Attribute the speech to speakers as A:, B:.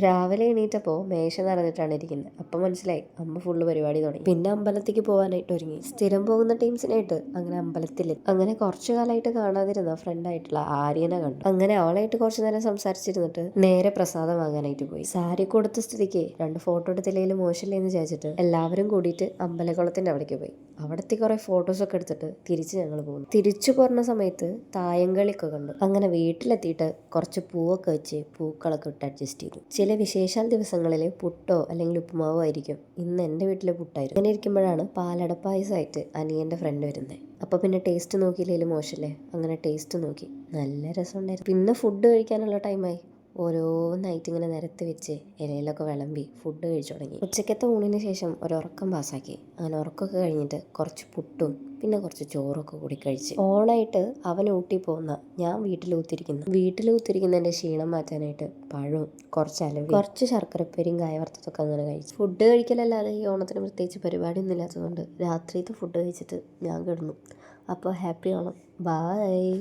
A: രാവിലെ എണീറ്റപ്പോൾ മേശ നിറഞ്ഞിട്ടാണ് ഇരിക്കുന്നത്. അപ്പം മനസ്സിലായി അമ്മ ഫുള്ള് പരിപാടി തുടങ്ങി. പിന്നെ അമ്പലത്തേക്ക് പോകാനായിട്ട് ഒരുങ്ങി. സ്ഥിരം പോകുന്ന ടീംസിനായിട്ട് അങ്ങനെ അമ്പലത്തിൽ അങ്ങനെ കുറച്ചു കാലമായിട്ട് കാണാതിരുന്ന ഫ്രണ്ടായിട്ടുള്ള ആര്യനെ കണ്ടു. അങ്ങനെ അവളായിട്ട് കുറച്ചു നേരം സംസാരിച്ചിരുന്നിട്ട് നേരെ പ്രസാദം വാങ്ങാനായിട്ട് പോയി. സാരി കൊടുത്ത സ്ഥിതിക്ക് 2 ഫോട്ടോ എടുത്തില്ലെങ്കിലും മോശമില്ലെന്ന് വിചാരിച്ചിട്ട് എല്ലാവരും കൂടിയിട്ട് അമ്പലക്കുളത്തിന്റെ അവിടേക്ക് പോയി. അവിടത്തെ കുറെ ഫോട്ടോസൊക്കെ എടുത്തിട്ട് തിരിച്ച് ഞങ്ങൾ പോകുന്നു. തിരിച്ചു പോരുന്ന സമയത്ത് തായങ്കളിയൊക്കെ കണ്ടു. അങ്ങനെ വീട്ടിലെത്തിയിട്ട് കുറച്ച് പൂവൊക്കെ വെച്ച് പൂക്കളൊക്കെ ഇട്ട് അഡ്ജസ്റ്റ് ചെയ്തു. ചില വിശേഷാൽ ദിവസങ്ങളിൽ പുട്ടോ അല്ലെങ്കിൽ ഉപ്പുമാവോ ആയിരിക്കും. ഇന്ന് എൻ്റെ വീട്ടിലെ പുട്ടായിരുന്നു. അങ്ങനെ ഇരിക്കുമ്പോഴാണ് പാലട പായസമായിട്ട് അനിയൻ്റെ ഫ്രണ്ട് വരുന്നത്. അപ്പോൾ പിന്നെ ടേസ്റ്റ് നോക്കിയില്ലെങ്കിലും മോശമല്ലേ, അങ്ങനെ ടേസ്റ്റ് നോക്കി. നല്ല രസമുണ്ടായിരുന്നു. പിന്നെ ഫുഡ് കഴിക്കാനുള്ള ടൈമായി. ഓരോന്നായിട്ട് ഇങ്ങനെ നിരത്തി വെച്ച് ഇലയിലൊക്കെ വിളമ്പി ഫുഡ് കഴിച്ചു തുടങ്ങി. ഉച്ചക്കത്തെ ഊണിന് ശേഷം ഒരു ഉറക്കം പാസ്സാക്കി. അങ്ങനെ ഉറക്കമൊക്കെ കഴിഞ്ഞിട്ട് കുറച്ച് പുട്ടും പിന്നെ കുറച്ച് ചോറൊക്കെ കൂടി കഴിച്ച് ഓണായിട്ട് അവൻ ഊട്ടി പോകുന്ന ഞാൻ വീട്ടിലൂത്തിരിക്കുന്നതിൻ്റെ ക്ഷീണം മാറ്റാനായിട്ട് പഴവും കുറച്ച് അലവി കുറച്ച് ശർക്കരപ്പേരിയും കായവറുത്തതൊക്കെ അങ്ങനെ കഴിച്ചു. ഫുഡ് കഴിക്കലല്ലാതെ ഈ ഓണത്തിന് പ്രത്യേകിച്ച് പരിപാടിയൊന്നും ഇല്ലാത്തതുകൊണ്ട് രാത്രിയത്തെ ഫുഡ് കഴിച്ചിട്ട് ഞാൻ കിടന്നു. അപ്പോൾ ഹാപ്പി ഓണം. ബായ്.